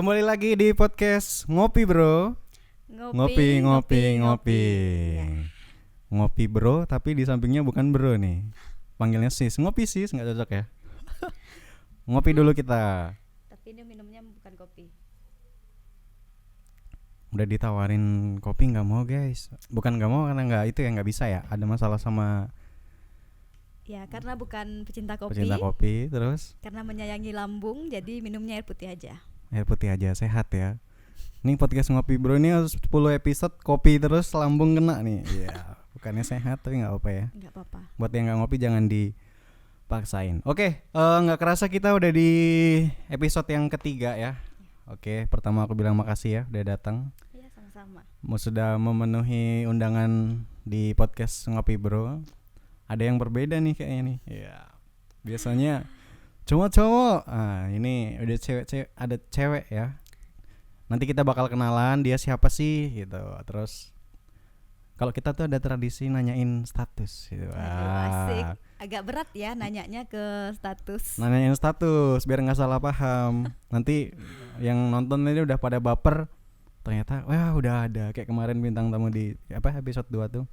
Kembali lagi di podcast Ngopi Bro. Ngopi. Ya. Ngopi bro, tapi di sampingnya bukan bro nih. Panggilnya sis. Ngopi sis, nggak cocok ya. Ngopi dulu kita. Tapi ini minumnya bukan kopi. Udah ditawarin kopi nggak mau guys. Bukan nggak mau karena nggak itu ya nggak bisa ya. Ada masalah sama Ya, karena bukan pecinta kopi. pecinta kopi. Terus Karena menyayangi lambung, jadi minumnya air putih aja. air putih aja, sehat ya. Ini podcast Ngopi Bro ini harus 10 episode kopi terus lambung kena nih. Iya, bukannya sehat tapi nggak apa ya. Enggak apa-apa. Buat yang nggak ngopi jangan dipaksain. Oke, nggak kerasa kita udah di episode yang ketiga ya. Oke, pertama aku bilang makasih ya udah datang. Iya, sama-sama. Sudah memenuhi undangan di podcast Ngopi Bro. Ada yang berbeda nih kayaknya nih. Iya. Biasanya cowok-cowok. Ini udah cewek-cewek, ada cewek ya. Nanti kita bakal kenalan dia siapa sih gitu. Terus kalau kita tuh ada tradisi nanyain status gitu. Aduh, asik. Agak berat ya nanyanya ke status. Nanyain status biar nggak salah paham. Nanti yang nonton ini udah pada baper. Ternyata wah udah ada kayak kemarin bintang tamu di episode 2 tuh.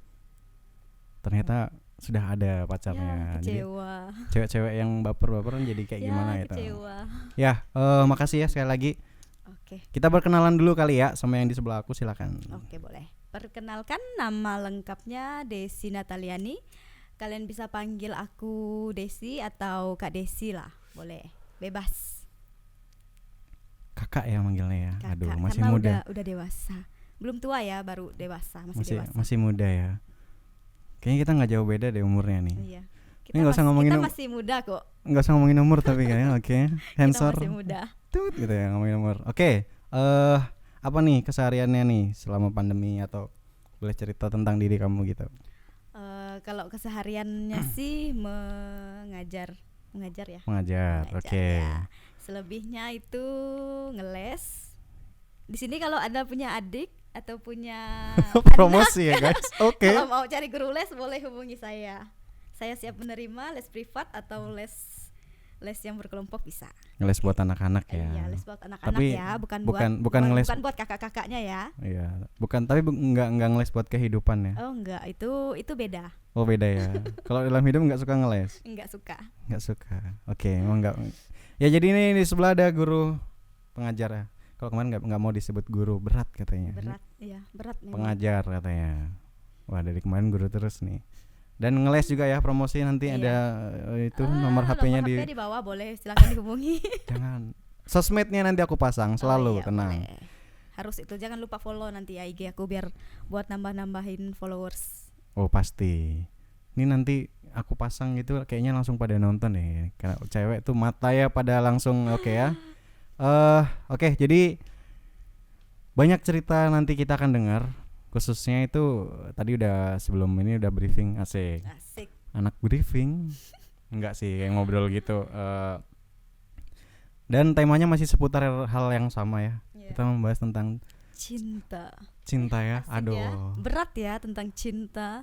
Ternyata sudah ada pacarnya. Ya, kecewa. Jadi cewek-cewek yang baper-baperan jadi kayak gimana gitu. Kecewa. Ya, makasih ya sekali lagi. Oke. Kita berkenalan dulu kali ya sama yang di sebelah aku, silakan. Oke, boleh. Perkenalkan, nama lengkapnya Desi Nataliani. Kalian bisa panggil aku Desi atau Kak Desi lah. Boleh. Bebas. Kakak ya manggilnya ya. Kakak, Aduh, masih karena muda. Udah dewasa. Belum tua ya, baru dewasa, masih dewasa. Masih muda ya. Kayaknya kita nggak jauh beda deh umurnya nih. Iya. Ini nggak usah ngomongin kita masih muda kok. Nggak usah ngomongin umur tapi kayaknya oke. Sensor. Kita masih muda. Tut gitu ya ngomongin umur. Oke. Apa nih kesehariannya nih selama pandemi atau boleh cerita tentang diri kamu gitu? Kalau kesehariannya sih mengajar ya. Mengajar. Oke. Ya. Selebihnya itu ngeles. Di sini kalau Anda punya adik atau punya Promosi ya guys. Oke. kalau mau cari guru les boleh hubungi saya. Saya siap menerima les privat atau les yang berkelompok bisa. Ngeles buat anak-anak ya. Iya, les buat anak-anak Tapi ya, bukan ngeles. bukan buat kakak-kakaknya ya. Iya, bukan tapi enggak ngeles buat kehidupan ya. Oh, enggak, itu beda. Oh, beda ya. Kalau dalam hidup enggak suka ngeles. Enggak suka. Enggak suka. Oke, emang enggak. Ya jadi ini di sebelah ada guru pengajar ya. Kalau kemarin enggak mau disebut guru, berat katanya. Berat, iya, berat memang. Pengajar katanya. Wah, dari kemarin guru terus nih. Dan ngeles juga ya, promosi nanti Iya. ada itu nomor HP-nya nomor HP di bawah, boleh silakan dihubungi. Jangan. Sosmednya nanti aku pasang selalu, iya, tenang. boleh. Harus itu, jangan lupa follow nanti ya IG aku biar buat nambah-nambahin followers. Oh, pasti. Ini nanti aku pasang gitu kayaknya langsung pada nonton deh. Karena cewek tuh mata ya pada langsung oke ya. Oke, jadi banyak cerita nanti kita akan dengar. Khususnya itu tadi udah sebelum ini udah briefing asik. Anak briefing. Enggak sih kayak ngobrol gitu. Dan temanya masih seputar hal yang sama ya. Yeah. Kita membahas tentang cinta ya. Asik Aduh. ya. Berat ya tentang cinta.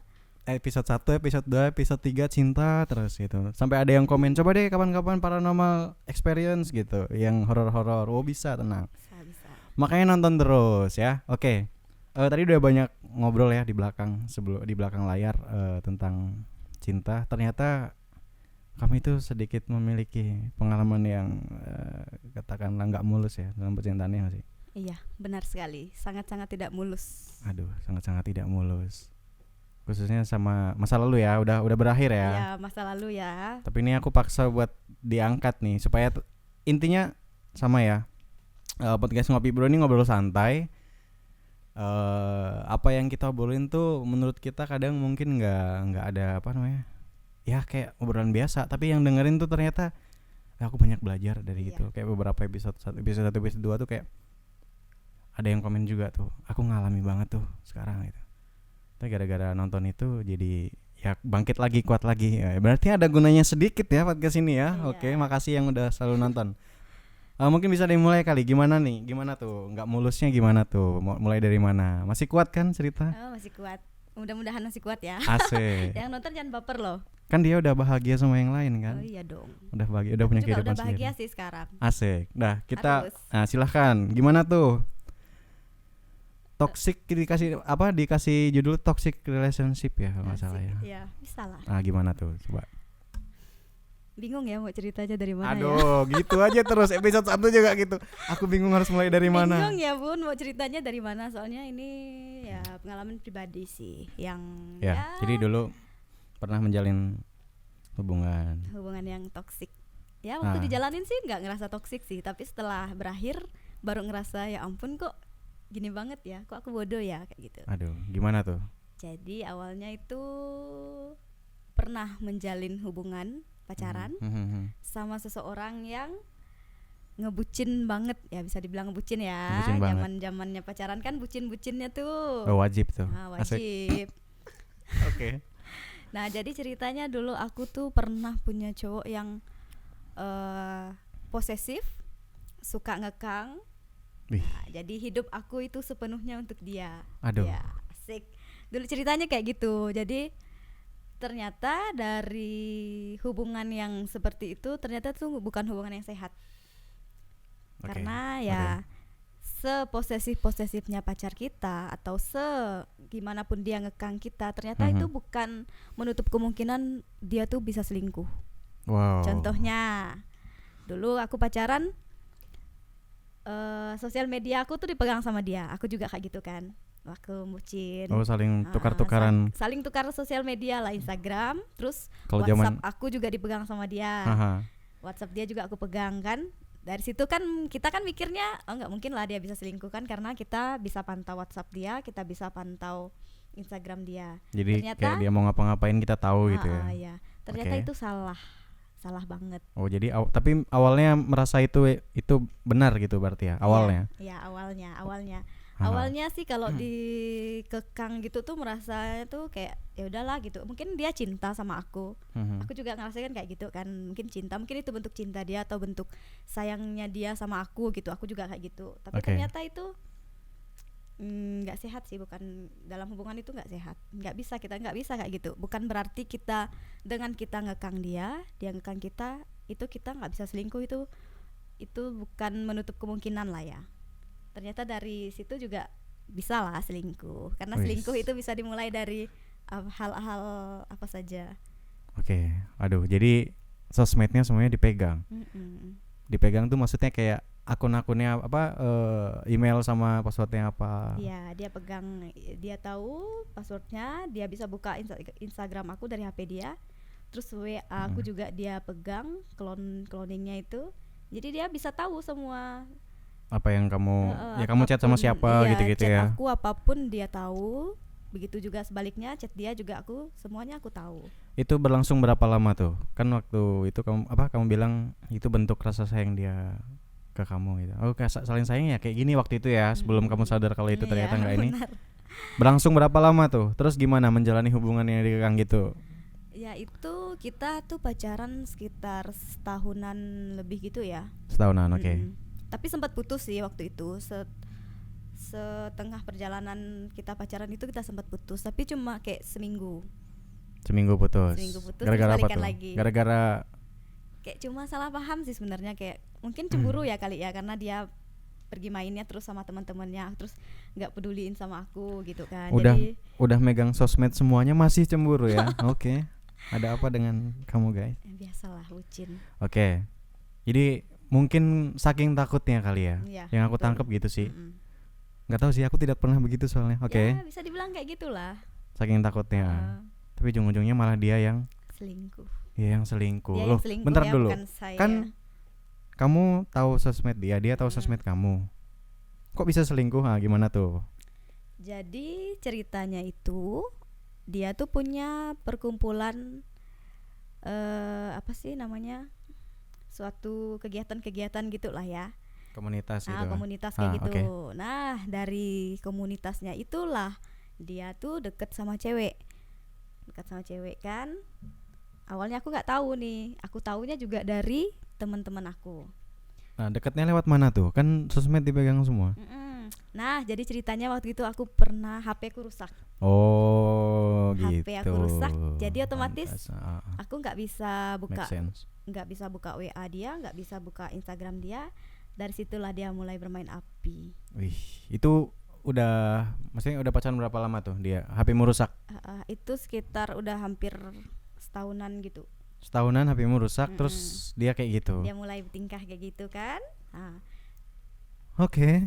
Episode 1, episode 2, episode 3 cinta terus gitu. Sampai ada yang komen, coba deh kapan-kapan paranormal experience gitu, yang horor-horor. Oh, bisa, tenang. Bisa. Makanya nonton terus ya. Oke. Tadi udah banyak ngobrol ya di belakang layar tentang cinta. Ternyata kami itu sedikit memiliki pengalaman yang katakanlah nggak mulus ya dalam percintaannya masih. Iya, benar sekali. Sangat-sangat tidak mulus. Aduh, sangat-sangat tidak mulus. Khususnya sama masa lalu ya, udah berakhir ya. Iya, masa lalu ya. Tapi ini aku paksa buat diangkat nih supaya intinya sama ya. Podcast Ngopi Bro ini ngobrol santai. Apa yang kita obrolin tuh menurut kita kadang mungkin nggak ada apa namanya. Ya kayak obrolan biasa, tapi yang dengerin tuh ternyata aku banyak belajar dari itu. Kayak beberapa episode 1, episode 2 tuh kayak ada yang komen juga tuh. Aku ngalami banget tuh sekarang gitu. Tapi gara-gara nonton itu jadi ya bangkit lagi, kuat lagi. Ya, berarti ada gunanya sedikit ya podcast ini ya. Iya. Oke, makasih yang udah selalu nonton. Mungkin bisa dimulai kali. Gimana nih? Gimana tuh? Nggak mulusnya gimana tuh? Mulai dari mana? Masih kuat kan cerita? Oh, masih kuat. Mudah-mudahan masih kuat ya. Asik. Yang nonton jangan baper loh. Kan dia udah bahagia sama yang lain kan. Oh iya dong. Udah bahagia, udah Aku punya juga kehidupan udah bahagia sendiri. sih sekarang. Asik. Nah, kita Harus. silahkan. Gimana tuh? Toxic dikasih apa? Dikasih judul toxic relationship ya kalau nggak salah ya. Ya, bisa lah. Gimana tuh? Coba. Bingung ya mau ceritanya dari mana ya. Aduh, gitu aja terus episode 1 juga gitu. Aku bingung harus mulai dari mana. Bingung ya Bun mau ceritanya dari mana, soalnya ini ya pengalaman pribadi sih yang Ya, jadi dulu pernah menjalin hubungan. hubungan yang toksik. Ya waktu Ah. dijalanin sih nggak ngerasa toksik sih, tapi setelah berakhir baru ngerasa ya ampun kok gini banget ya, kok aku bodoh ya kayak gitu. Aduh, gimana tuh? Jadi awalnya itu pernah menjalin hubungan pacaran sama seseorang yang ngebucin banget ya, bisa dibilang ngebucin ya. Ngebucin banget. Zaman-zamannya pacaran kan bucin-bucinnya tuh. Oh, wajib tuh. Asik. Wajib. Oke. Nah, jadi ceritanya dulu aku tuh pernah punya cowok yang posesif, suka ngekang. Wih. Nah, jadi hidup aku itu sepenuhnya untuk dia. Aduh. Ya, asik. Dulu ceritanya kayak gitu. Jadi ternyata dari hubungan yang seperti itu ternyata tuh bukan hubungan yang sehat. Oke, Karena ya seposesif-posesifnya pacar kita atau gimana pun dia ngekang kita, ternyata itu bukan menutup kemungkinan dia tuh bisa selingkuh. Wow. Contohnya dulu aku pacaran, sosial media aku tuh dipegang sama dia. Aku juga kayak gitu kan waktu bucin. Oh, saling tukar-tukaran. Saling tukar sosial media lah, Instagram, terus Kalau WhatsApp zaman aku juga dipegang sama dia. Aha. WhatsApp dia juga aku pegang kan. Dari situ kan kita kan mikirnya nggak mungkin lah dia bisa selingkuh kan, karena kita bisa pantau WhatsApp dia, kita bisa pantau Instagram dia. Jadi Ternyata kayak dia mau ngapa-ngapain kita tahu gitu ya. ya. Ternyata Oke. itu salah banget. Oh, jadi tapi awalnya merasa itu benar gitu berarti ya awalnya. Ya, awalnya. Aha. Awalnya sih kalau dikekang gitu tuh merasa tuh kayak ya udahlah gitu. Mungkin dia cinta sama aku. Aku juga ngerasain kayak gitu kan. Mungkin cinta, mungkin itu bentuk cinta dia atau bentuk sayangnya dia sama aku gitu. Aku juga kayak gitu. Tapi Oke. ternyata itu nggak sehat sih, bukan dalam hubungan itu nggak sehat. Kita nggak bisa kayak gitu. Bukan berarti kita dengan kita ngekang dia ngekang kita, itu kita nggak bisa selingkuh, itu bukan menutup kemungkinan lah ya. Ternyata dari situ juga bisa lah selingkuh, karena Wis. selingkuh itu bisa dimulai dari hal-hal apa saja. Oke. Aduh, jadi sosmednya semuanya dipegang. Dipegang tuh maksudnya kayak akun-akunnya apa, email sama passwordnya apa. Iya, dia pegang, dia tahu passwordnya, dia bisa buka Instagram aku dari HP dia. Terus WA aku juga dia pegang, cloningnya itu. Jadi dia bisa tahu semua Apa yang kamu kamu chat sama siapa gitu-gitu chat ya. aku apapun dia tahu. Begitu juga sebaliknya, chat dia juga semuanya aku tahu. Itu berlangsung berapa lama tuh? Kan waktu itu kamu bilang itu bentuk rasa sayang dia ke kamu gitu. Oh, kayak saling sayang ya kayak gini waktu itu ya, sebelum kamu sadar kalau itu ternyata enggak ini. Benar. Berlangsung berapa lama tuh? Terus gimana menjalani hubungan yang dikekang gitu? Ya itu kita tuh pacaran sekitar setahunan lebih gitu ya. Setahunan, oke. Tapi sempat putus sih waktu itu. Setengah perjalanan kita pacaran itu kita sempat putus, tapi cuma kayak seminggu. Seminggu putus. Gara-gara terus apa balikan tuh? lagi. Gara-gara Kayak cuma salah paham sih sebenarnya, kayak mungkin cemburu ya kali ya, karena dia pergi mainnya terus sama teman-temannya, terus nggak peduliin sama aku gitu kan. Jadi udah megang sosmed semuanya masih cemburu ya. Oke. Ada apa dengan kamu guys? biasalah bucin. Oke. Jadi mungkin saking takutnya kali ya. Iya, Yang aku betul. tangkap gitu sih. Nggak tahu sih, aku tidak pernah begitu soalnya. Oke. Ya bisa dibilang kayak gitulah. Saking takutnya. Tapi ujung-ujungnya malah dia yang Selingkuh. yang selingkuh. Dia Loh, yang selingkuh bentar ya, dulu. bukan saya. Kan kamu tahu sosmed dia tahu sosmed kamu. Kok bisa selingkuh? Gimana tuh? Jadi ceritanya itu dia tuh punya perkumpulan apa sih namanya, suatu kegiatan-kegiatan gitulah ya. Komunitas gitu. Komunitas kayak gitu. Oke. Nah dari komunitasnya itulah dia tuh deket sama cewek kan. Awalnya aku nggak tahu nih, aku taunya juga dari teman-teman aku. Nah, dekatnya lewat mana tuh? Kan sosmed dipegang semua. Nah, jadi ceritanya waktu itu aku pernah HP ku rusak. Oh, HP gitu. aku rusak, jadi otomatis Pantas, aku nggak bisa make buka sense. WA dia, nggak bisa buka Instagram dia. Dari situlah dia mulai bermain api. Wih, itu maksudnya udah pacaran berapa lama tuh dia? HP-mu rusak. Itu sekitar udah hampir setahunan gitu. Setahunan HP-mu rusak, Mm-mm. terus dia kayak gitu. Dia mulai bertingkah kayak gitu kan. Oke.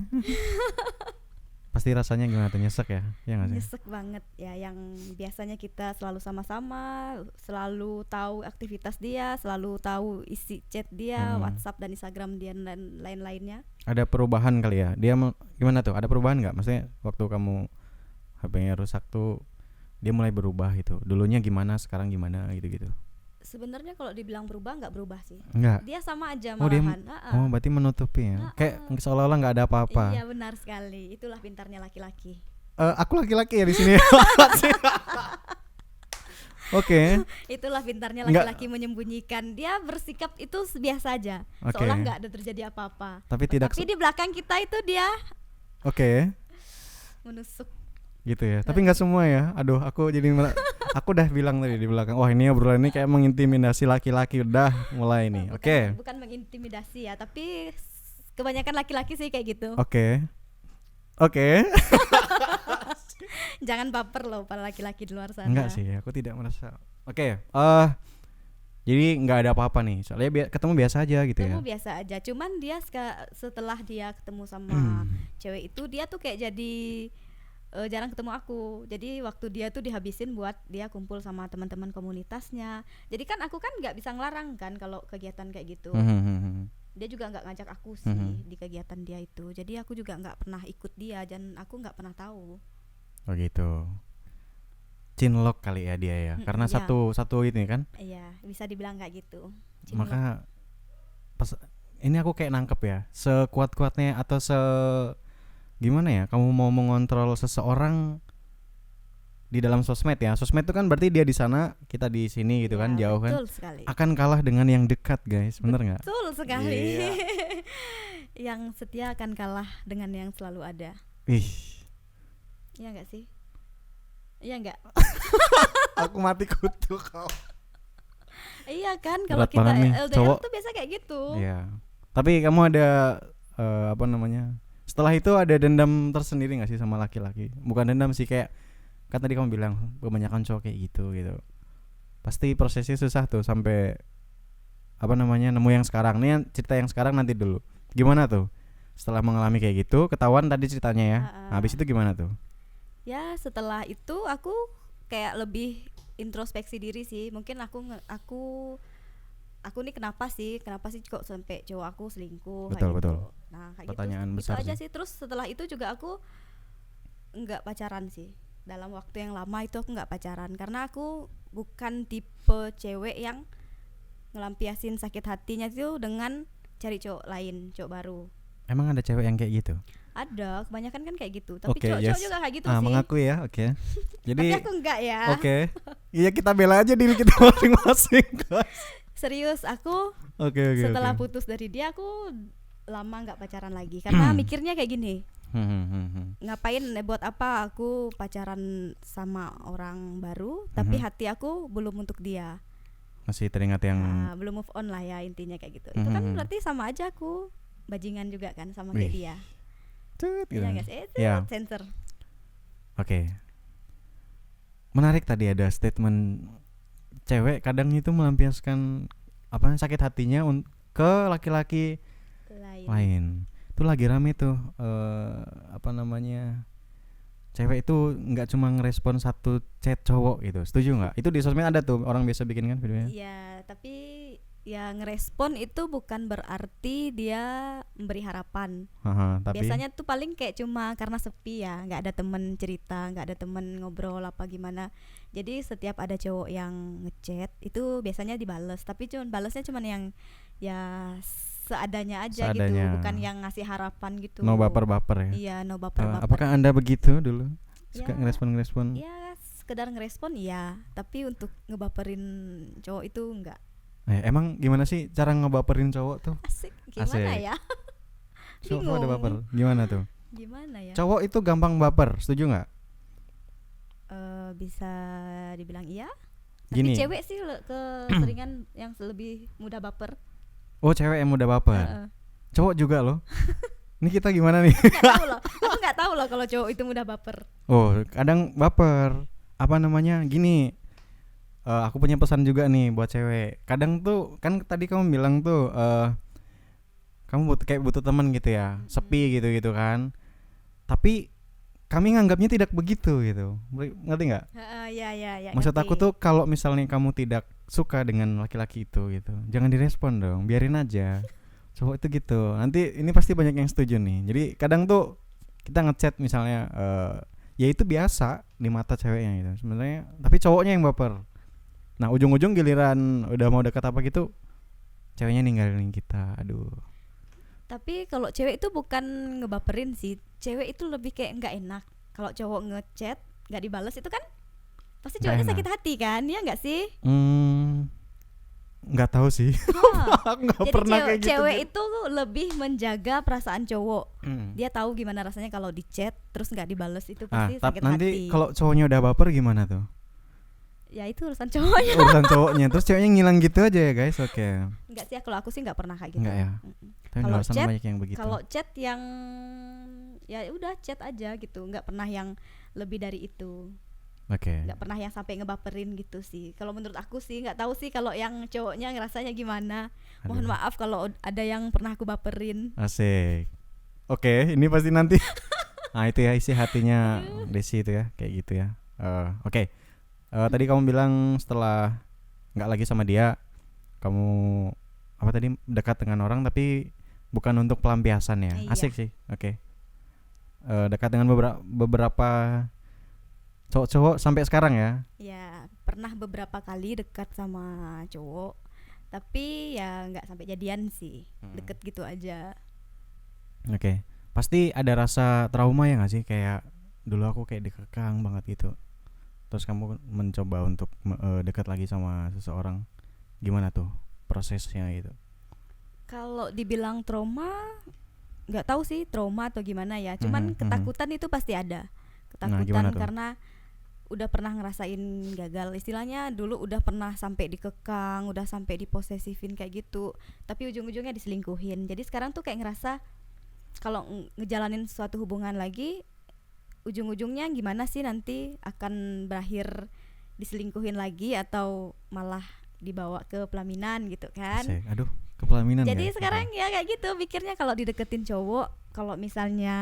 Pasti rasanya gimana tuh, nyesek ya? Ya nggak sih? Nyesek banget ya, yang biasanya kita selalu sama-sama, selalu tahu aktivitas dia, selalu tahu isi chat dia, WhatsApp dan Instagram dia dan lain-lainnya. Ada perubahan kali ya? Dia gimana tuh? Ada perubahan nggak? Maksudnya waktu kamu HP-nya rusak tuh dia mulai berubah gitu. Dulunya gimana, sekarang gimana gitu-gitu. Sebenarnya kalau dibilang berubah nggak berubah sih. Enggak. Dia sama aja Oh, dia malahan. oh, berarti menutupi ya. Kayak seolah-olah nggak ada apa-apa. Iya, benar sekali. Itulah pintarnya laki-laki. Aku laki-laki ya di sini. Oke. Itulah pintarnya Nggak. laki-laki menyembunyikan. Dia bersikap itu biasa aja, Oke. seolah nggak ada terjadi apa-apa. Tapi tidak Tapi di belakang kita itu dia Oke. menusuk. Gitu ya. Tapi nggak semua ya. Aduh, aku jadi aku udah bilang tadi di belakang. Wah, ini obrolan ini kayak mengintimidasi laki-laki udah mulai nih. Oke. Bukan mengintimidasi ya, tapi kebanyakan laki-laki sih kayak gitu. Oke. Oke. Jangan baper loh para laki-laki di luar sana. Enggak sih, aku tidak merasa. Oke. Jadi nggak ada apa-apa nih. Soalnya ketemu biasa aja gitu Ketemu ya. biasa aja. Cuman dia setelah dia ketemu sama cewek itu, dia tuh kayak jadi jarang ketemu aku. Jadi waktu dia tuh dihabisin buat dia kumpul sama teman-teman komunitasnya. Jadi kan aku kan nggak bisa ngelarang kan kalau kegiatan kayak gitu. Dia juga nggak ngajak aku sih di kegiatan dia itu. Jadi aku juga nggak pernah ikut dia dan aku nggak pernah tahu. Oh gitu. Cinlok kali ya dia ya. Karena iya. satu ini kan. Iya, bisa dibilang kayak gitu. Maka pas ini aku kayak nangkep ya. Sekuat-kuatnya atau gimana ya? Kamu mau mengontrol seseorang di dalam sosmed ya. Sosmed itu kan berarti dia di sana, kita di sini gitu kan, jauh kan. Betul sekali. Akan kalah dengan yang dekat, guys. Bener nggak? Betul sekali. Iya. Yang setia akan kalah dengan yang selalu ada. Ih, Iya nggak sih? Iya nggak? aku mati kutu kau. Iya kan, kalau Berat kita banget nih, LDR cowok. tuh biasa kayak gitu. Iya. Tapi kamu ada apa namanya? Setelah itu ada dendam tersendiri nggak sih sama laki-laki? Bukan dendam sih, kayak kan tadi kamu bilang kebanyakan cowok kayak gitu. Pasti prosesnya susah tuh sampai apa namanya nemu yang sekarang. Nih cerita yang sekarang nanti dulu. Gimana tuh? Setelah mengalami kayak gitu, ketahuan tadi ceritanya ya. Nah, habis itu gimana tuh? Ya setelah itu aku kayak lebih introspeksi diri sih. Mungkin aku nih kenapa sih kok sampai cowok aku selingkuh? Betul, kayak betul. gitu. Nah kayak Pertanyaan gitu, besar itu aja sih. sih. Terus setelah itu juga aku nggak pacaran sih. Dalam waktu yang lama itu aku nggak pacaran karena aku bukan tipe cewek yang ngelampiasin sakit hatinya itu dengan cari cowok lain, cowok baru. Emang ada cewek yang kayak gitu? Ada, kebanyakan kan kayak gitu. Tapi Oke, cowok-cowok yes. juga kayak gitu sih. Mengakui ya, oke. Jadi Tapi aku enggak ya. oke. Iya, kita bela aja diri kita masing-masing, guys. Serius, aku Oke. setelah putus dari dia aku lama nggak pacaran lagi karena mikirnya kayak gini, ngapain buat apa aku pacaran sama orang baru tapi hati aku belum untuk dia. Masih teringat yang Belum move on lah ya, intinya kayak gitu. Itu kan berarti sama aja aku bajingan juga kan sama kayak dia. Cut, gitu. Iya guys, itu Ya. sensor. Oke. Menarik tadi ada statement cewek kadang itu melampiaskan apa sakit hatinya ke laki-laki lain. Itu lagi rame tuh apa namanya? Cewek itu nggak cuma ngerespon satu chat cowok gitu. Setuju nggak? Itu di sosmed ada tuh orang biasa bikin kan videonya. Iya, tapi ya ngerespon itu bukan berarti dia memberi harapan. Tapi Biasanya tuh paling kayak cuma karena sepi ya, nggak ada temen cerita, nggak ada temen ngobrol apa gimana. Jadi setiap ada cowok yang ngechat itu biasanya dibales, tapi balesnya cuman yang ya seadanya aja gitu, bukan yang ngasih harapan gitu. No baper-baper ya. Iya, no baper-baper. Apakah Anda begitu dulu? Suka Ya, ngerespon? Ya, sekedar ngerespon ya, tapi untuk ngebaperin cowok itu enggak. Emang gimana sih cara ngebaperin cowok tuh? Asik, gimana Asik. ya? Cowok ada baper. Gimana tuh? Gimana ya? Cowok itu gampang baper, setuju nggak? Bisa dibilang iya. Gini. Tapi cewek sih keseringan yang lebih mudah baper. Oh, cewek yang mudah baper. Heeh. Cowok juga loh. Ini kita gimana nih? Aku nggak tahu loh kalau cowok itu mudah baper. Oh, kadang baper. Apa namanya? Gini. Aku punya pesan juga nih buat cewek. Kadang tuh kan tadi kamu bilang tuh kamu butuh teman gitu ya, sepi gitu kan. Tapi kami nganggapnya tidak begitu gitu. Ngerti nggak? Ya. Maksud Ngerti. aku tuh kalau misalnya kamu tidak suka dengan laki-laki itu gitu, jangan direspon dong, biarin aja. Cowok itu gitu. Nanti ini pasti banyak yang setuju nih. Jadi kadang tuh kita ngechat misalnya ya itu biasa di mata ceweknya gitu. Sebenarnya tapi cowoknya yang baper. Nah, ujung-ujung giliran udah mau dekat apa gitu, ceweknya ninggalin kita. Aduh. Tapi kalau cewek itu bukan ngebaperin sih. Cewek itu lebih kayak nggak enak. Kalau cowok ngechat nggak dibales itu kan pasti Nggak cowoknya enak. sakit hati kan? Ya nggak sih? Nggak tahu sih. Ya. Aku nggak Jadi pernah kayak gitu. cewek itu lebih menjaga perasaan cowok. Hmm. Dia tahu gimana rasanya kalau di chat terus nggak dibales itu Ah, pasti tapi sakit nanti hati. kalau cowoknya udah baper gimana tuh? Ya itu urusan cowoknya. Urusan cowoknya. Terus ceweknya ngilang gitu aja ya guys. Oke. Enggak sih, kalau aku sih nggak pernah kayak gitu. Nggak ya. Mm-mm. Tapi Kalau nggak usah chat- banyak yang begitu. Kalau chat yang ya udah chat aja gitu, nggak pernah yang lebih dari itu, Oke. nggak pernah yang sampai ngebaperin gitu sih. Kalau menurut aku sih, nggak tahu sih kalau yang cowoknya ngerasanya gimana. Mohon Aduh. maaf kalau ada yang pernah aku baperin. Asik. Oke, ini pasti nanti. Nah itu ya isi hatinya Desi itu ya, kayak gitu ya. Oke. Tadi kamu bilang setelah nggak lagi sama dia, kamu apa tadi dekat dengan orang tapi bukan untuk pelampiasan ya. Iya. Asik sih. Oke. Dekat dengan beberapa cowok-cowok sampai sekarang ya. Ya pernah beberapa kali dekat sama cowok, tapi ya nggak sampai jadian sih, deket gitu aja. Oke. Pasti ada rasa trauma ya nggak sih, kayak dulu aku kayak dikekang banget gitu. Terus kamu mencoba untuk dekat lagi sama seseorang, gimana tuh prosesnya gitu? Kalau dibilang trauma, nggak tahu sih trauma atau gimana ya. Cuman Mhm, ketakutan itu pasti ada. Nah, Ketakutan gimana tuh? karena udah pernah ngerasain gagal. Istilahnya dulu udah pernah sampai dikekang, udah sampai diposesifin kayak gitu. Tapi ujung-ujungnya diselingkuhin. Jadi sekarang tuh kayak ngerasa kalau ngejalanin suatu hubungan lagi, ujung-ujungnya gimana sih, nanti akan berakhir diselingkuhin lagi atau malah dibawa ke pelaminan gitu kan. Asik. Aduh, kepelaminan Jadi ya? sekarang ya kayak gitu pikirnya, kalau dideketin cowok, kalau misalnya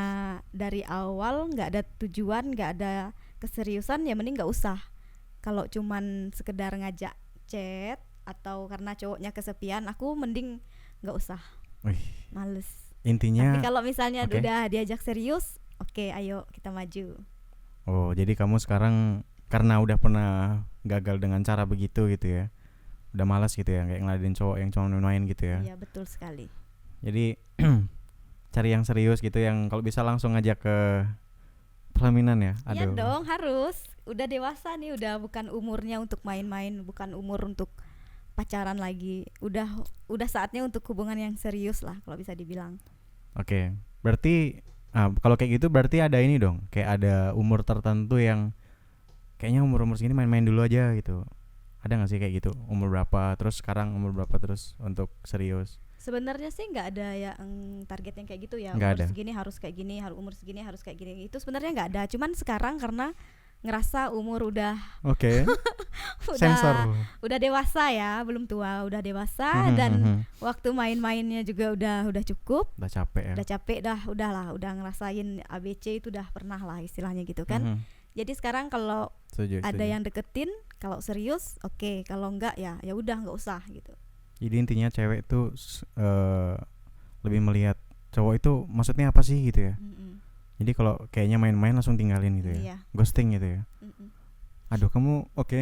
dari awal nggak ada tujuan, nggak ada keseriusan, ya mending nggak usah. Kalau cuman sekedar ngajak chat atau karena cowoknya kesepian, aku mending nggak usah, Wih, males. intinya Tapi kalau misalnya oke. udah diajak serius, oke, ayo kita maju. Oh, jadi kamu sekarang karena udah pernah gagal dengan cara begitu gitu ya. Udah malas gitu ya, kayak ngeladenin cowok yang cuma main gitu ya. Iya betul sekali. Jadi cari yang serius gitu, yang kalau bisa langsung ngajak ke pelaminan ya. Iya Aduh. dong, harus. Udah dewasa nih, udah bukan umurnya untuk main-main, bukan umur untuk pacaran lagi. Udah saatnya untuk hubungan yang serius lah kalau bisa dibilang. Oke. Berarti kalau kayak gitu berarti ada ini dong, kayak ada umur tertentu yang kayaknya umur-umur segini main-main dulu aja gitu. Ada nggak sih kayak gitu? Umur berapa, terus sekarang umur berapa terus untuk serius? Sebenarnya sih nggak ada yang target yang kayak gitu ya. Nggak Umur ada. segini harus kayak gini, umur segini harus kayak gini. Itu sebenarnya nggak ada. Cuman sekarang karena ngerasa umur udah Oke. Sensor. udah dewasa ya, belum tua, udah dewasa, dan waktu main-mainnya juga udah cukup. Udah capek ya. Udah capek udah ngerasain ABC itu udah pernah lah istilahnya gitu kan. Jadi sekarang kalau Setuju, ada setuju. yang deketin, kalau serius oke, kalau enggak ya udah nggak usah gitu. Jadi intinya cewek itu lebih melihat cowok itu maksudnya apa sih gitu ya. Mm-mm. Jadi kalau kayaknya main-main langsung tinggalin gitu ya. Iya. Ghosting gitu ya. Mm-mm. Aduh, kamu oke.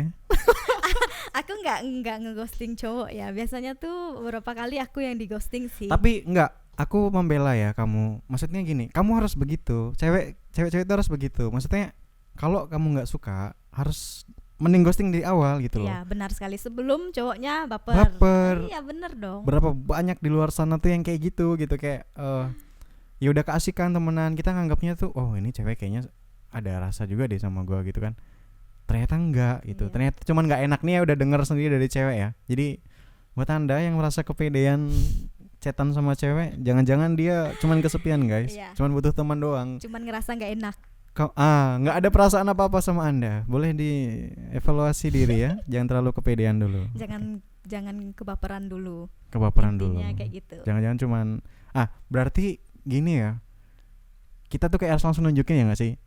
Aku nggak ngeghosting cowok ya. Biasanya tuh beberapa kali aku yang dighosting sih. Tapi enggak, aku membela ya kamu. Maksudnya gini, kamu harus begitu. Cewek-cewek itu harus begitu. Maksudnya kalau kamu nggak suka, harus mending ghosting di awal gitu loh. Iya benar sekali, sebelum cowoknya baper. Baper. Iya benar dong. Berapa banyak di luar sana tuh yang kayak gitu kayak ya udah keasikan temenan, kita nganggapnya tuh oh ini cewek kayaknya ada rasa juga deh sama gua gitu kan. Ternyata enggak gitu. Iya. Ternyata cuman nggak enak nih ya udah denger sendiri dari cewek ya. Jadi buat anda yang merasa kepedean chatan sama cewek, jangan-jangan dia cuman kesepian guys, Iya. cuman butuh teman doang. Cuman ngerasa nggak enak. Nggak ada perasaan apa-apa sama anda, boleh dievaluasi diri ya, jangan terlalu kepedean dulu, Jangan kebaperan dulu. kebaperan dulu. Intinya kayak gitu. Jangan-jangan cuman berarti gini ya, kita tuh kayak harus langsung nunjukin ya nggak sih,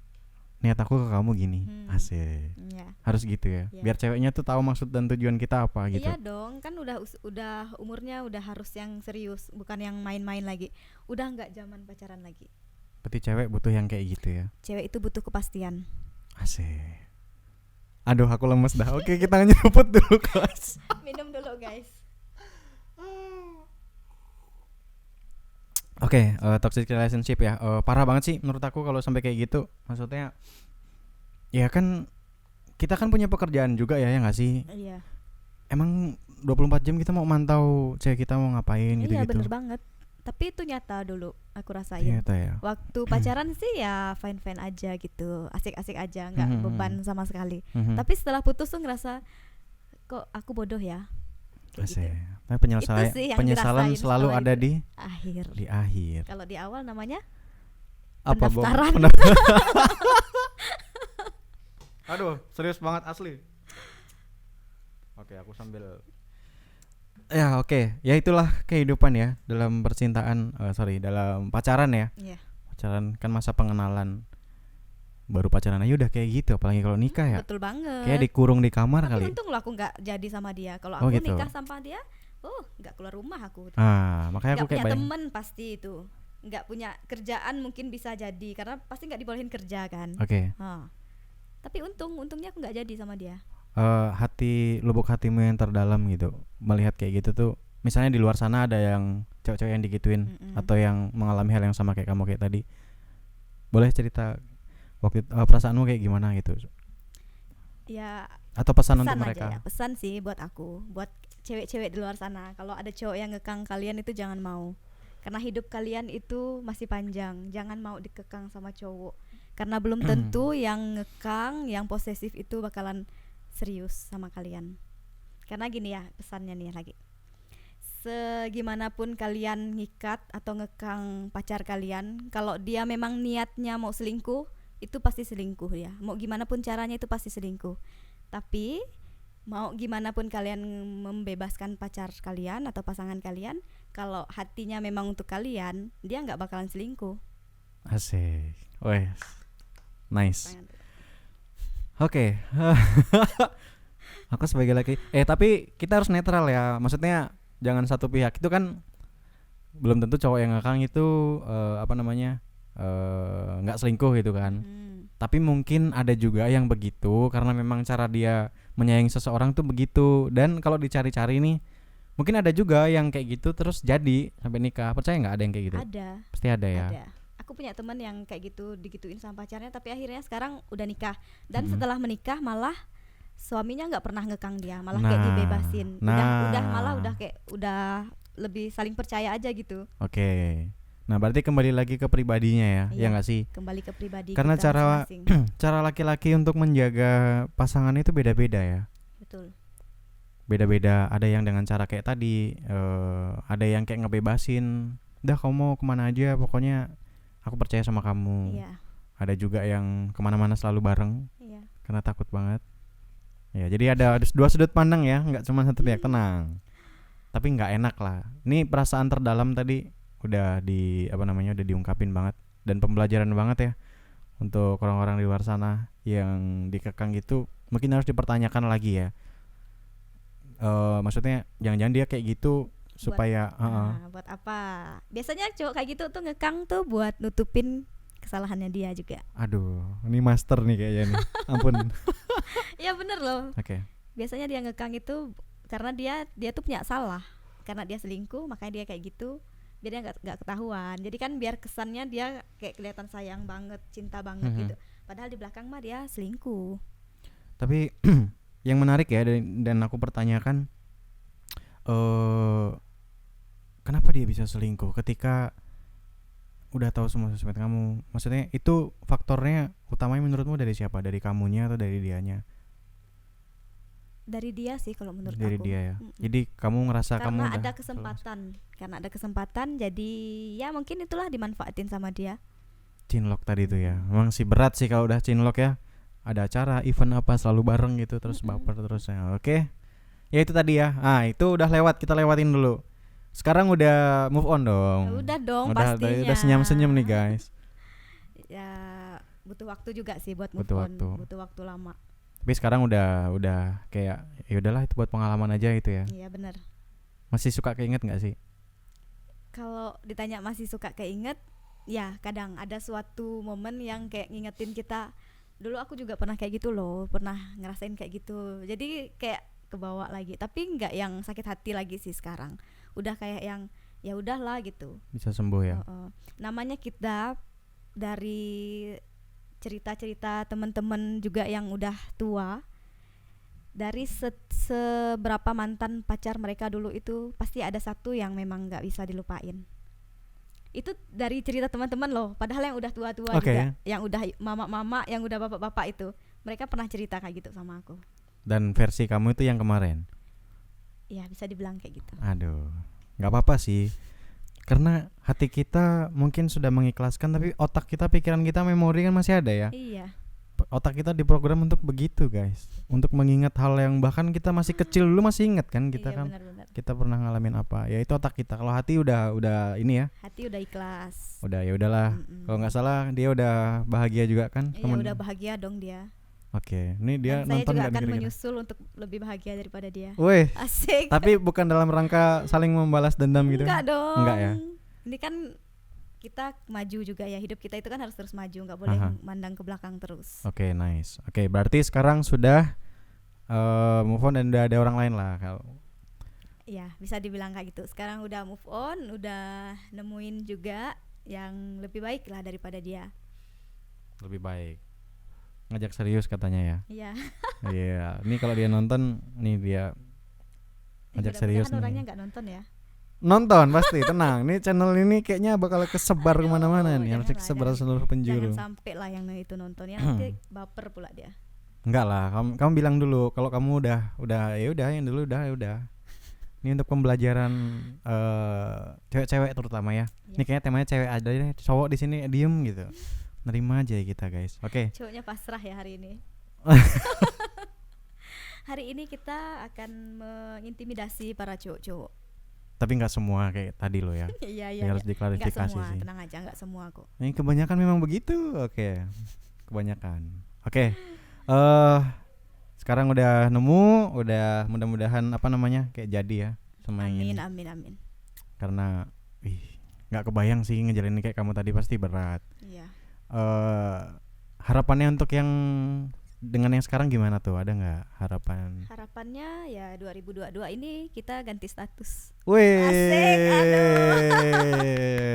niat aku ke kamu gini, asik, Iya. harus gitu ya, Iya. biar ceweknya tuh tahu maksud dan tujuan kita apa gitu. Iya dong, kan udah umurnya udah harus yang serius, bukan yang main-main lagi. Udah nggak zaman pacaran lagi. Berarti cewek butuh yang kayak gitu ya. Cewek itu butuh kepastian. Asik. Aduh aku lemes dah. Oke kita nyeruput dulu kelas. Minum dulu guys. Oke, toxic relationship ya. Parah banget sih menurut aku kalau sampai kayak gitu. Maksudnya ya kan kita kan punya pekerjaan juga ya nggak sih? Iya. Emang 24 jam kita mau mantau cewek kita mau ngapain Iya gitu-gitu. bener banget. Tapi itu nyata dulu aku rasain. Ternyata ya. Waktu pacaran sih ya fine-fine aja gitu, asik-asik aja, nggak beban sama sekali. Mhm. Tapi setelah putus tuh ngerasa kok aku bodoh ya. Kayak gitu. Asik. Tapi Itu sih yang penyesalan dirasain selalu setelah ada itu. di Akhir. akhir. Kalau di awal namanya Apa Bob? pendaftaran. Aduh, serius banget asli. Oke, aku sambil ya oke. Ya itulah kehidupan ya dalam percintaan, dalam pacaran ya. Iya. Pacaran kan masa pengenalan. Baru pacaran aja udah kayak gitu, apalagi kalau nikah ya. Betul banget. Kayak dikurung di kamar Tapi kali. untung loh aku nggak jadi sama dia. Kalau Oh, aku gitu. nikah sama dia, nggak keluar rumah aku. Makanya aku Nggak kayak punya bayang. temen pasti itu. Nggak punya kerjaan mungkin bisa jadi karena pasti nggak dibolehin kerja kan. Oke. Tapi untungnya aku nggak jadi sama dia. Lubuk hatimu yang terdalam gitu melihat kayak gitu tuh, misalnya di luar sana ada yang cewek-cewek yang digituin atau yang mengalami hal yang sama kayak kamu kayak tadi, boleh cerita waktu perasaanmu kayak gimana gitu, Ya atau pesan untuk aja mereka. ya, pesan sih buat aku, buat cewek-cewek di luar sana. Kalau ada cowok yang ngekang kalian itu jangan mau, karena hidup kalian itu masih panjang. Jangan mau dikekang sama cowok, karena belum tentu yang ngekang, yang posesif itu bakalan serius sama kalian. Karena gini ya pesannya nih lagi, segimanapun kalian ngikat atau ngekang pacar kalian, kalau dia memang niatnya mau selingkuh, itu pasti selingkuh ya. Mau gimana pun caranya itu pasti selingkuh. Tapi mau gimana pun kalian membebaskan pacar kalian atau pasangan kalian, kalau hatinya memang untuk kalian, dia nggak bakalan selingkuh. Asik. Wes. Nice. Tangan. Oke. Aku sebagai laki tapi kita harus netral ya. Maksudnya jangan satu pihak. Itu kan belum tentu cowok yang ngekang itu nggak selingkuh gitu kan. Tapi mungkin ada juga yang begitu karena memang cara dia menyayangi seseorang tuh begitu. Dan kalau dicari-cari nih, mungkin ada juga yang kayak gitu terus jadi sampai nikah. Percaya nggak ada yang kayak gitu? Ada. Pasti ada ya. Ada. Aku punya teman yang kayak gitu, digituin sama pacarnya, tapi akhirnya sekarang udah nikah. Dan setelah menikah malah suaminya nggak pernah ngekang dia, malah kayak dibebasin. Udah lebih saling percaya aja gitu. Oke. Nah berarti kembali lagi ke pribadinya ya, Iya, ya nggak sih? Kembali ke pribadi Karena kita masing-masing. cara laki-laki untuk menjaga pasangan itu beda-beda ya. Betul. Beda-beda. Ada yang dengan cara kayak tadi, ada yang kayak ngebebasin. Udah kamu mau kemana aja, pokoknya aku percaya sama kamu. Iya. Ada juga yang kemana-mana selalu bareng Iya. karena takut banget. Ya jadi ada dua sudut pandang ya, nggak cuma satu pihak. Tenang. Tapi nggak enak lah. Ini perasaan terdalam tadi udah udah diungkapin banget dan pembelajaran banget ya untuk orang-orang di luar sana yang dikekang gitu. Mungkin harus dipertanyakan lagi ya. Maksudnya jangan-jangan dia kayak gitu supaya buat apa? Biasanya cowok kayak gitu tuh ngekang tuh buat nutupin kesalahannya dia juga. Aduh, ini master nih kayaknya nih. Ampun. Iya bener loh. Oke. Biasanya dia ngekang itu karena dia tuh punya salah, karena dia selingkuh makanya dia kayak gitu, biar dia nggak ketahuan. Jadi kan biar kesannya dia kayak kelihatan sayang banget, cinta banget gitu. Padahal di belakang mah dia selingkuh. Tapi yang menarik ya dan aku pertanyakan, kenapa dia bisa selingkuh ketika udah tahu semua sosmed kamu. Maksudnya itu faktornya utamanya menurutmu dari siapa? Dari kamunya atau dari dianya? Dari dia sih kalau menurut Dari aku. dia ya. Mm-mm. Jadi kamu ngerasa kamu Karena udah ada kesempatan, jadi ya mungkin itulah dimanfaatin sama dia. cinlok tadi tuh ya. Memang sih berat sih kalau udah cinlok ya. Ada acara, event apa selalu bareng gitu terus Mm-mm. baper terus ya. Oke. Ya itu tadi ya. Ah, itu udah lewat, kita lewatin dulu. Sekarang udah move on dong. Udah dong Udah pastinya. senyum-senyum nih guys. Ya butuh waktu juga sih buat move Butuh on, waktu. butuh waktu lama. Tapi sekarang udah kayak ya udahlah itu buat pengalaman aja gitu ya. Iya benar. Masih suka keinget nggak sih? Kalau ditanya masih suka keinget, ya kadang ada suatu momen yang kayak ngingetin kita. Dulu aku juga pernah kayak gitu loh, pernah ngerasain kayak gitu. Jadi kayak kebawa lagi, tapi nggak yang sakit hati lagi sih sekarang. Udah kayak yang ya udahlah gitu. Bisa sembuh ya. Namanya kita dari cerita-cerita teman-teman juga yang udah tua, dari seberapa mantan pacar mereka dulu itu pasti ada satu yang memang nggak bisa dilupain. Itu dari cerita teman-teman loh, padahal yang udah tua-tua Oke. juga, yang udah mama-mama, yang udah bapak-bapak itu, mereka pernah cerita kayak gitu sama aku. Dan versi kamu itu yang kemarin. Ya bisa dibilang kayak gitu. Aduh, nggak apa-apa sih. Karena hati kita mungkin sudah mengikhlaskan, tapi otak kita, pikiran kita, memori kan masih ada ya. Iya. Otak kita diprogram untuk begitu guys, untuk mengingat hal yang bahkan kita masih kecil dulu masih ingat kan kita Iya, kan benar-benar. kita pernah ngalamin apa ya, itu otak kita. Kalau hati udah ini ya, Hati udah ikhlas. udah ya udahlah. Mm-mm. Kalau nggak salah dia udah bahagia juga kan. Iya udah bahagia dong dia. Oke, ini dia Dan saya nonton juga nggak akan kira-kira? menyusul untuk lebih bahagia daripada dia. Weh, Asik. tapi bukan dalam rangka saling membalas dendam gitu. Enggak dong. Enggak ya? Ini kan kita maju juga ya, hidup kita itu kan harus terus maju, nggak boleh Aha. mandang ke belakang terus. Oke, nice. Oke, berarti sekarang sudah move on dan udah ada orang lain lah kalau. Ya bisa dibilang kayak gitu. Sekarang udah move on, udah nemuin juga yang lebih baik lah daripada dia. Lebih baik. Ngajak serius katanya ya. Iya. Iya, ini kalau dia nonton nih dia ngajak serius Mudah-mudahan nih. orangnya nggak nonton ya. Nonton pasti, tenang. Nih channel ini kayaknya bakal kesebar Aduh, kemana-mana nih, harus janganlah, kesebar jangan. seluruh penjuru. Jangan sampai lah yang itu nonton ya, nanti baper pula dia. Enggak lah, kamu bilang dulu kalau kamu udah ya udah yang dulu udah ya udah. Ini untuk pembelajaran cewek-cewek terutama ya. Ini kayaknya temanya cewek aja deh, cowok di sini diem gitu. Nerima aja kita guys. Oke. Cowoknya pasrah ya hari ini. Hari ini kita akan mengintimidasi para cowok-cowok. Tapi nggak semua kayak tadi lo ya. Iya Ini iya. harus Nggak diklarifikasi semua, sih. tenang aja, nggak semua kok. Ini kebanyakan memang begitu. Oke. Kebanyakan. Oke. Sekarang udah nemu, udah mudah-mudahan apa namanya kayak jadi ya sama yang ini. Amin. Karena nggak kebayang sih ngejalanin kayak kamu tadi, pasti berat. Iya. Harapannya untuk yang dengan yang sekarang gimana tuh? Ada nggak harapan? Harapannya ya 2022 ini kita ganti status. Wih, Asik,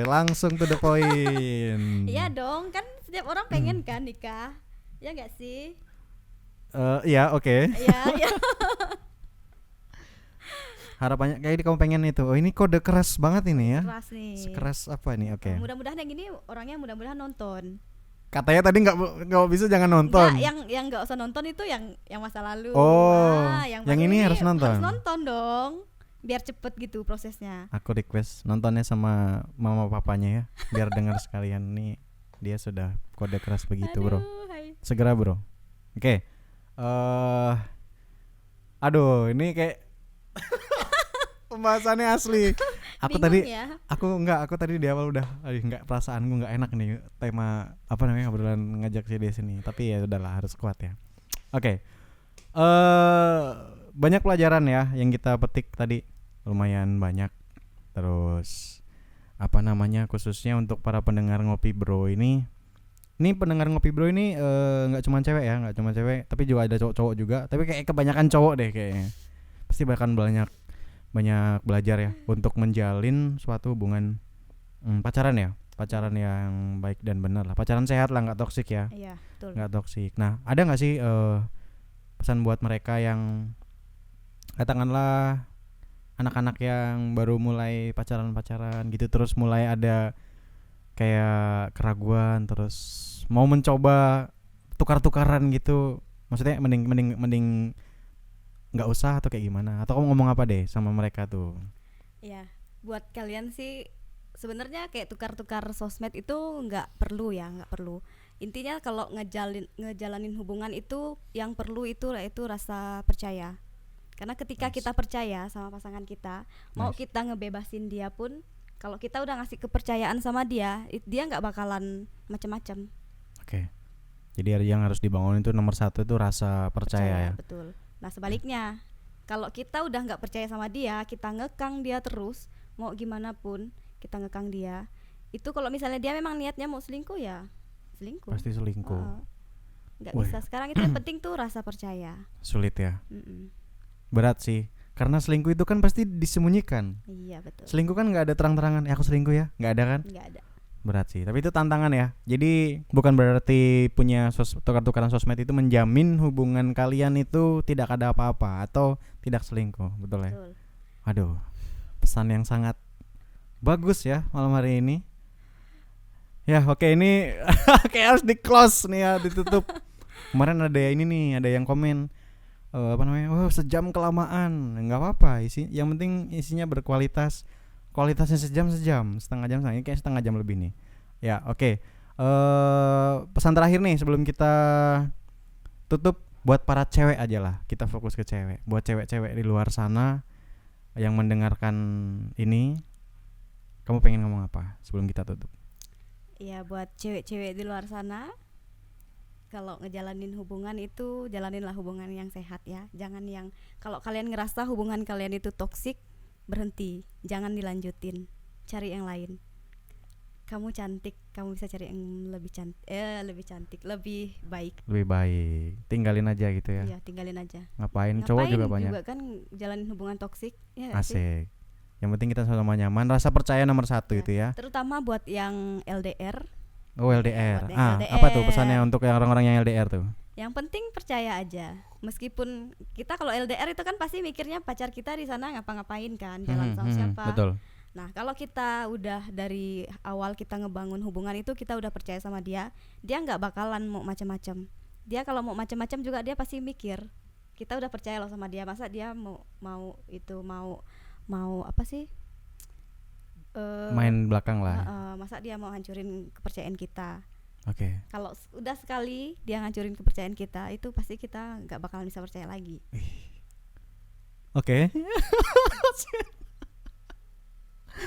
langsung to the point. Iya dong, kan setiap orang pengen kan nikah. Ya nggak sih? Iya, oke. Iya, iya. Harapannya kayak kamu pengen itu. Oh, ini kode keras banget ini ya. Keras nih. Sekeras apa nih? Oke. Mudah-mudahan yang ini orangnya mudah-mudahan nonton. Katanya tadi nggak bisa jangan nonton. Enggak, yang nggak usah nonton itu yang masa lalu. Oh, yang yang baru ini harus nonton. Harus nonton dong. Biar cepet gitu prosesnya. Aku request nontonnya sama mama papanya ya, biar dengar sekalian nih. Dia sudah kode keras begitu, bro. Hai. Segera, bro. Oke. Aduh, ini kayak pembahasannya asli. Aku Bingung tadi ya? aku tadi di awal udah nggak, perasaanku nggak enak nih tema apa namanya obrolan ngajak si dia sini. Tapi ya udahlah, harus kuat ya. Oke. Banyak pelajaran ya yang kita petik tadi, lumayan banyak. Terus apa namanya, khususnya untuk para pendengar Ngopi Bro ini. Ini pendengar Ngopi Bro ini nggak cuma cewek ya, nggak cuma cewek, tapi juga ada cowok-cowok juga. Tapi kayak kebanyakan cowok deh kayaknya. Pasti bahkan banyak belajar ya untuk menjalin suatu hubungan pacaran ya, pacaran yang baik dan benar lah, pacaran sehat lah, nggak toksik ya, Iya, betul. nggak toksik. Nah, ada nggak sih pesan buat mereka yang katakanlah anak-anak yang baru mulai pacaran gitu, terus mulai ada kayak keraguan terus mau mencoba tukar-tukaran gitu, maksudnya mending nggak usah atau kayak gimana, atau kamu ngomong apa deh sama mereka tuh? Ya, buat kalian sih sebenarnya kayak tukar-tukar sosmed itu nggak perlu ya, nggak perlu. Intinya kalau ngejalanin hubungan itu yang perlu itu yaitu rasa percaya. Karena ketika Nice. kita percaya sama pasangan kita, mau Nice. kita ngebebasin dia pun, kalau kita udah ngasih kepercayaan sama dia, dia nggak bakalan macam-macam. Oke. Jadi yang harus dibangun itu nomor satu itu rasa percaya ya. Betul. Nah sebaliknya, kalau kita udah nggak percaya sama dia, kita ngekang dia terus, mau gimana pun kita ngekang dia, itu kalau misalnya dia memang niatnya mau selingkuh ya selingkuh. Pasti selingkuh. Nggak Wih. bisa. Sekarang itu yang penting tuh rasa percaya. Sulit ya. Mm-mm. Berat sih. Karena selingkuh itu kan pasti disembunyikan. Iya betul. Selingkuh kan nggak ada terang-terangan. Aku selingkuh ya, nggak ada kan? Nggak ada. Berat sih. Tapi itu tantangan ya. Jadi bukan berarti punya tukar-tukaran sosmed itu menjamin hubungan kalian itu tidak ada apa-apa atau tidak selingkuh, betul ya? Betul. Aduh, pesan yang sangat bagus ya malam hari ini. Ya oke, ini kayak harus di close nih ya, ditutup. Kemarin ada ini nih, ada yang komen apa namanya, oh sejam kelamaan, nggak apa-apa, yang penting isinya berkualitas. Kualitasnya sejam, setengah jam, kayak setengah jam lebih nih. Ya oke. Pesan terakhir nih sebelum kita tutup, buat para cewek aja lah, kita fokus ke cewek. Buat cewek-cewek di luar sana yang mendengarkan ini, kamu pengen ngomong apa sebelum kita tutup? Iya, buat cewek-cewek di luar sana, kalau ngejalanin hubungan itu jalaninlah hubungan yang sehat ya. Jangan yang kalau kalian ngerasa hubungan kalian itu toksik, berhenti, jangan dilanjutin, cari yang lain. Kamu cantik, kamu bisa cari yang lebih cantik, lebih baik. Lebih baik tinggalin aja gitu ya. Iya, tinggalin aja. Ngapain cowok juga banyak. Juga kan jalanin hubungan toksik, ya nggak sih? Asik. Yang penting kita sama-sama nyaman, rasa percaya nomor satu Ya, itu ya. terutama buat yang LDR. Oh LDR. Buat yang LDR. Apa tuh pesannya untuk yang orang-orang yang LDR tuh? Yang penting percaya aja. Meskipun kita kalau LDR itu kan pasti mikirnya pacar kita di sana ngapa-ngapain kan, jalan sama siapa. Betul. Nah, kalau kita udah dari awal kita ngebangun hubungan itu, kita udah percaya sama dia, dia nggak bakalan mau macam-macam. Dia kalau mau macam-macam juga dia pasti mikir. Kita udah percaya loh sama dia, masa dia mau apa sih? Main belakang lah. Masa dia mau hancurin kepercayaan kita. Oke. Kalau udah sekali dia ngancurin kepercayaan kita, itu pasti kita nggak bakalan bisa percaya lagi. Oke.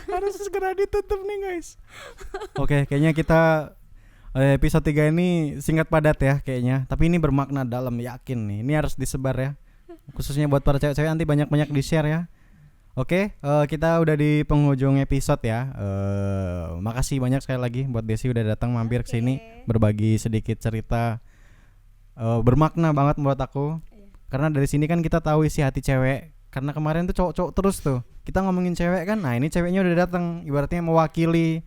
Harus segera ditutup nih guys. Oke, kayaknya kita episode 3 ini singkat padat ya kayaknya. Tapi ini bermakna dalam, yakin nih. Ini harus disebar ya. Khususnya buat para cewek-cewek, nanti banyak-banyak di-share ya. Oke, kita udah di penghujung episode ya. Makasih banyak sekali lagi buat Desi udah datang mampir ke sini berbagi sedikit cerita. Bermakna banget buat aku. Karena dari sini kan kita tahu isi hati cewek. Karena kemarin tuh cowok-cowok terus tuh. Kita ngomongin cewek kan. Nah, ini ceweknya udah datang, ibaratnya mewakili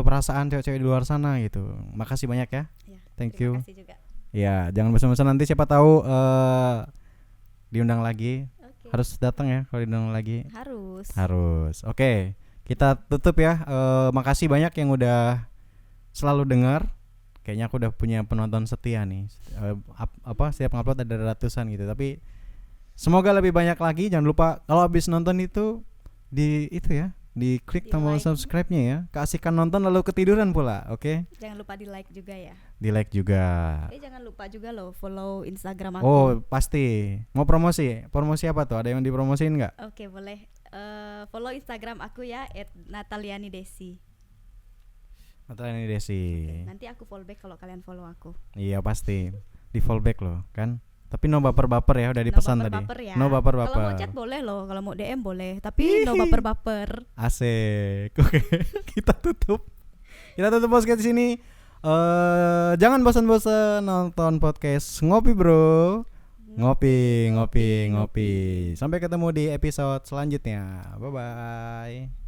perasaan cewek-cewek di luar sana gitu. Makasih banyak ya. Thank you. Terima kasih juga. Ya, jangan bosan-bosan, nanti siapa tahu diundang lagi. Harus datang ya kalau diundang lagi. Harus. Oke, kita tutup ya. Makasih banyak yang udah selalu dengar. Kayaknya aku udah punya penonton setia nih. Setiap ngupload ada ratusan gitu. Tapi semoga lebih banyak lagi. Jangan lupa kalau habis nonton itu di klik tombol subscribe-nya ya. Keasikan nonton lalu ketiduran pula, oke? Jangan lupa di like juga ya. Di like juga. Jangan lupa juga loh follow Instagram aku. Oh pasti. Mau promosi? Promosi apa tuh? Ada yang dipromosiin nggak? Oke, boleh. Follow Instagram aku ya @natalianidesi. Nataliani Desi. Nanti aku follow back kalau kalian follow aku. Iya pasti. Di follow back loh kan. Tapi no baper-baper ya, udah dipesan tadi. Ya. No baper-baper. Kalau mau chat boleh loh, kalau mau DM boleh, tapi no baper-baper. Asik. Oke, kita tutup podcast di sini. Jangan bosan-bosan nonton podcast Ngopi Bro. Ngopi. Sampai ketemu di episode selanjutnya. Bye bye.